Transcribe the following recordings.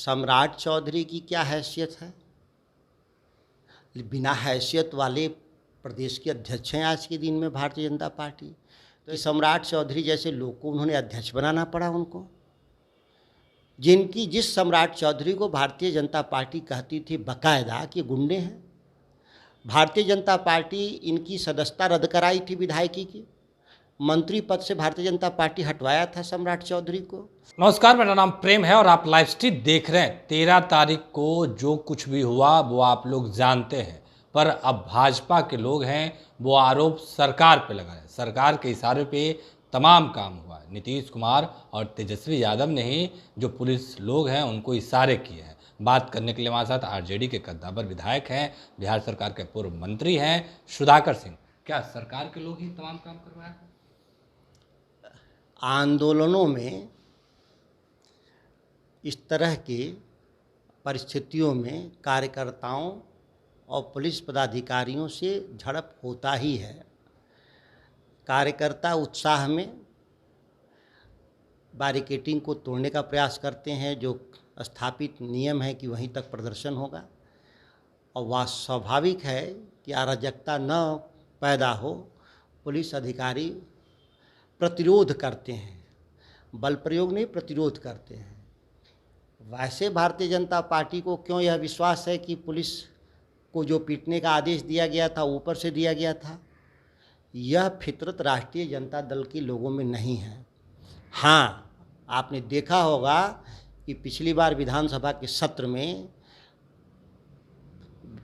सम्राट चौधरी की क्या हैसियत है? बिना हैसियत वाले प्रदेश के अध्यक्ष हैं आज के दिन में भारतीय जनता पार्टी। तो सम्राट चौधरी जैसे लोग को उन्होंने अध्यक्ष बनाना पड़ा उनको, जिस सम्राट चौधरी को भारतीय जनता पार्टी कहती थी बाकायदा कि गुंडे हैं। भारतीय जनता पार्टी इनकी सदस्यता रद्द कराई थी विधायकी की, मंत्री पद से भारतीय जनता पार्टी हटवाया था सम्राट चौधरी को। नमस्कार, मेरा नाम प्रेम है और आप लाइव स्ट्रीम देख रहे हैं। 13 तारीख को जो कुछ भी हुआ वो आप लोग जानते हैं, पर अब भाजपा के लोग हैं वो आरोप सरकार पे लगा है। सरकार के इशारे पे तमाम काम हुआ है। नीतीश कुमार और तेजस्वी यादव ने ही जो पुलिस लोग हैं उनको इशारे किए हैं। बात करने के लिए हमारे साथ आरजेडी के कद्दावर विधायक हैं, बिहार सरकार के पूर्व मंत्री हैं सुधाकर सिंह। क्या सरकार के लोग ही तमाम काम करवाए? आंदोलनों में इस तरह के परिस्थितियों में कार्यकर्ताओं और पुलिस पदाधिकारियों से झड़प होता ही है। कार्यकर्ता उत्साह में बैरिकेडिंग को तोड़ने का प्रयास करते हैं, जो स्थापित नियम है कि वहीं तक प्रदर्शन होगा, और वह स्वाभाविक है कि अराजकता न पैदा हो। पुलिस अधिकारी प्रतिरोध करते हैं, बल प्रयोग नहीं, प्रतिरोध करते हैं। वैसे भारतीय जनता पार्टी को क्यों यह विश्वास है कि पुलिस को जो पीटने का आदेश दिया गया था ऊपर से दिया गया था? यह फितरत राष्ट्रीय जनता दल के लोगों में नहीं है। हाँ, आपने देखा होगा कि पिछली बार विधानसभा के सत्र में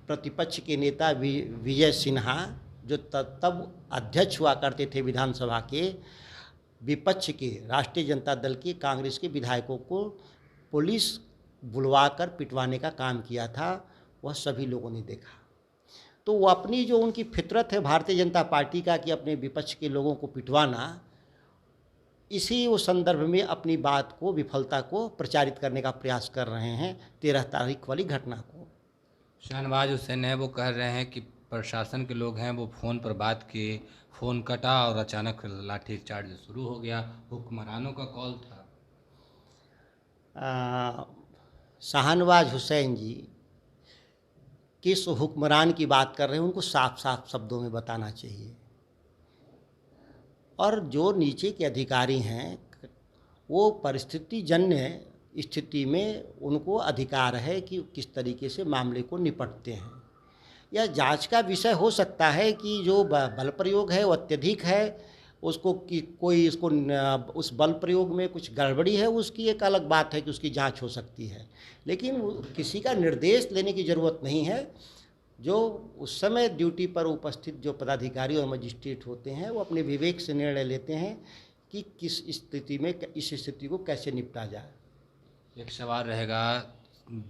प्रतिपक्ष के नेता विजय सिन्हा, जो तब अध्यक्ष हुआ करते थे विधानसभा के, विपक्ष के राष्ट्रीय जनता दल के कांग्रेस के विधायकों को पुलिस बुलवाकर पिटवाने का काम किया था। वह सभी लोगों ने देखा। तो वो अपनी जो उनकी फितरत है भारतीय जनता पार्टी का कि अपने विपक्ष के लोगों को पिटवाना, इसी वो संदर्भ में अपनी बात को, विफलता को प्रचारित करने का प्रयास कर रहे हैं 13 तारीख वाली घटना को। शहनवाज हुसैन है वो कह रहे हैं कि प्रशासन के लोग हैं वो फ़ोन पर बात किए, फ़ोन कटा और अचानक लाठीचार्ज शुरू हो गया। हुक्मरानों का कॉल था। शहनवाज हुसैन जी किस हुक्मरान की बात कर रहे हैं उनको साफ साफ शब्दों में बताना चाहिए। और जो नीचे के अधिकारी हैं वो परिस्थिति जन्य स्थिति में उनको अधिकार है कि किस तरीके से मामले को निपटते हैं। यह जांच का विषय हो सकता है कि जो बल प्रयोग है वो अत्यधिक है, उसको कि कोई इसको उस बल प्रयोग में कुछ गड़बड़ी है, उसकी एक अलग बात है कि उसकी जांच हो सकती है। लेकिन किसी का निर्देश लेने की ज़रूरत नहीं है। जो उस समय ड्यूटी पर उपस्थित जो पदाधिकारी और मजिस्ट्रेट होते हैं वो अपने विवेक से निर्णय लेते हैं कि किस स्थिति में, इस स्थिति को कैसे निपटा जाए। एक सवाल रहेगा,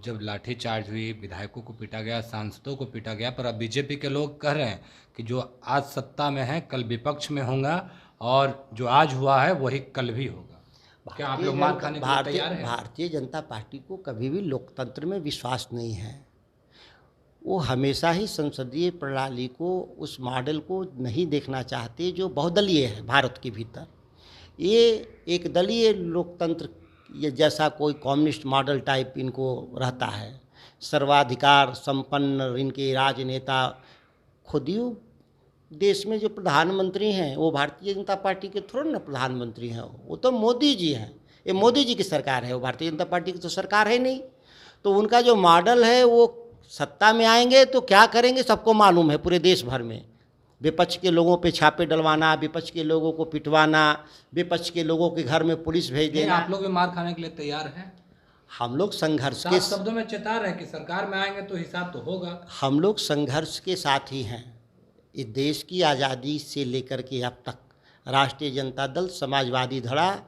जब लाठीचार्ज हुई, विधायकों को पीटा गया, सांसदों को पीटा गया, पर अब बीजेपी के लोग कह रहे हैं कि जो आज सत्ता में है कल विपक्ष में होगा और जो आज हुआ है वही कल भी होगा। क्या आप लोग मार खाने के लिए तैयार हैं? भारतीय जनता पार्टी को कभी भी लोकतंत्र में विश्वास नहीं है। वो हमेशा ही संसदीय प्रणाली को, उस मॉडल को नहीं देखना चाहते जो बहुदलीय है भारत के भीतर। ये एक दलीय लोकतंत्र, ये जैसा कोई कम्युनिस्ट मॉडल टाइप इनको रहता है। सर्वाधिकार संपन्न इनके राजनेता, खुद ही देश में जो प्रधानमंत्री हैं वो भारतीय जनता पार्टी के थोड़ा ना प्रधानमंत्री हैं, वो तो मोदी जी हैं। ये मोदी जी की सरकार है, वो भारतीय जनता पार्टी की तो सरकार है नहीं। तो उनका जो मॉडल है वो सत्ता में आएंगे तो क्या करेंगे सबको मालूम है पूरे देश भर में। विपक्ष के लोगों पे छापे डलवाना, विपक्ष के लोगों को पिटवाना, विपक्ष के लोगों के घर में पुलिस भेज देना। आप लोग भी मार खाने के लिए तैयार हैं? हम लोग संघर्ष के शब्दों में चेता रहे कि सरकार में आएंगे तो हिसाब तो होगा। हम लोग संघर्ष के साथ ही हैं। इस देश की आज़ादी से लेकर के अब तक राष्ट्रीय जनता दल, समाजवादी धड़ा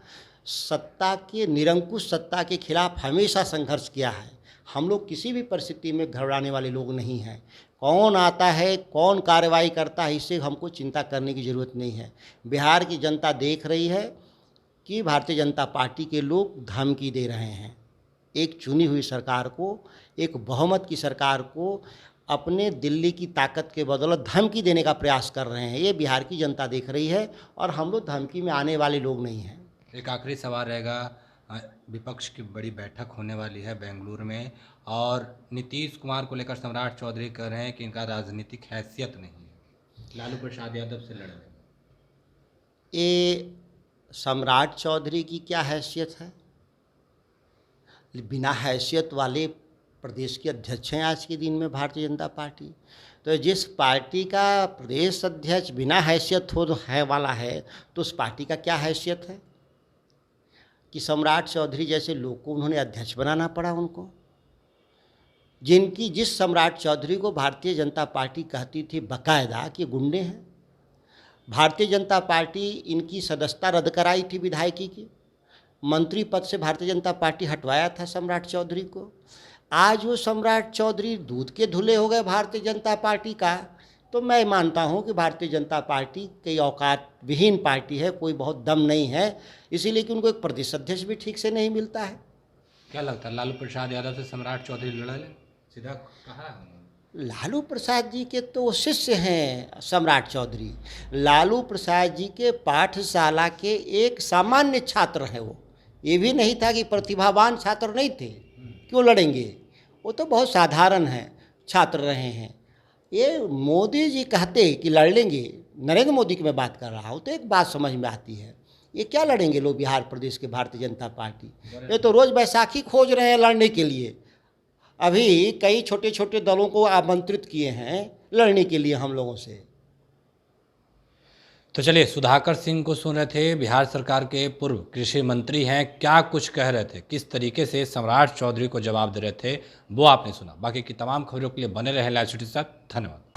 सत्ता के, निरंकुश सत्ता के खिलाफ हमेशा संघर्ष किया है। हम लोग किसी भी परिस्थिति में घबराने वाले लोग नहीं हैं। कौन आता है, कौन कार्रवाई करता है, इससे हमको चिंता करने की ज़रूरत नहीं है। बिहार की जनता देख रही है कि भारतीय जनता पार्टी के लोग धमकी दे रहे हैं। एक चुनी हुई सरकार को, एक बहुमत की सरकार को अपने दिल्ली की ताकत के बदौलत धमकी देने का प्रयास कर रहे हैं। ये बिहार की जनता देख रही है और हम लोग धमकी में आने वाले लोग नहीं हैं। एक आखिरी सवाल रहेगा, हाँ, विपक्ष की बड़ी बैठक होने वाली है बेंगलुरु में और नीतीश कुमार को लेकर सम्राट चौधरी कह रहे हैं कि इनका राजनीतिक हैसियत नहीं है, लालू प्रसाद यादव से लड़ रहे हैं। ये सम्राट चौधरी की क्या हैसियत है? बिना हैसियत वाले प्रदेश के अध्यक्ष हैं आज के दिन में भारतीय जनता पार्टी। तो जिस पार्टी का प्रदेश अध्यक्ष बिना हैसियत हो है वाला है, तो उस पार्टी का क्या हैसियत है कि सम्राट चौधरी जैसे लोग को उन्होंने अध्यक्ष बनाना पड़ा उनको, जिस सम्राट चौधरी को भारतीय जनता पार्टी कहती थी बाकायदा कि गुंडे हैं। भारतीय जनता पार्टी इनकी सदस्यता रद्द कराई थी विधायकी की, मंत्री पद से भारतीय जनता पार्टी हटवाया था सम्राट चौधरी को। आज वो सम्राट चौधरी दूध के धुले हो गए भारतीय जनता पार्टी का। तो मैं मानता हूं कि भारतीय जनता पार्टी कई औकात विहीन पार्टी है, कोई बहुत दम नहीं है, इसीलिए कि उनको एक प्रदेश अध्यक्ष भी ठीक से नहीं मिलता है। क्या लगता है लालू प्रसाद यादव से सम्राट चौधरी लड़ लें? सीधा कहा है उन्होंने। लालू प्रसाद जी के तो शिष्य हैं सम्राट चौधरी। लालू प्रसाद जी के पाठशाला के एक सामान्य छात्र हैं वो। ये भी नहीं था कि प्रतिभावान छात्र नहीं थे, क्यों लड़ेंगे? वो तो बहुत साधारण हैं, छात्र रहे हैं। ये मोदी जी कहते कि लड़ लेंगे, नरेंद्र मोदी की मैं बात कर रहा हूँ, तो एक बात समझ में आती है, ये क्या लड़ेंगे लोग बिहार प्रदेश के भारतीय जनता पार्टी? ये तो रोज़ बैसाखी खोज रहे हैं लड़ने के लिए। अभी कई छोटे छोटे दलों को आमंत्रित किए हैं लड़ने के लिए हम लोगों से। तो चलिए, सुधाकर सिंह को सुन रहे थे, बिहार सरकार के पूर्व कृषि मंत्री हैं, क्या कुछ कह रहे थे, किस तरीके से सम्राट चौधरी को जवाब दे रहे थे, वो आपने सुना। बाकी की तमाम खबरों के लिए बने रहे लाइव सिटी के साथ। धन्यवाद।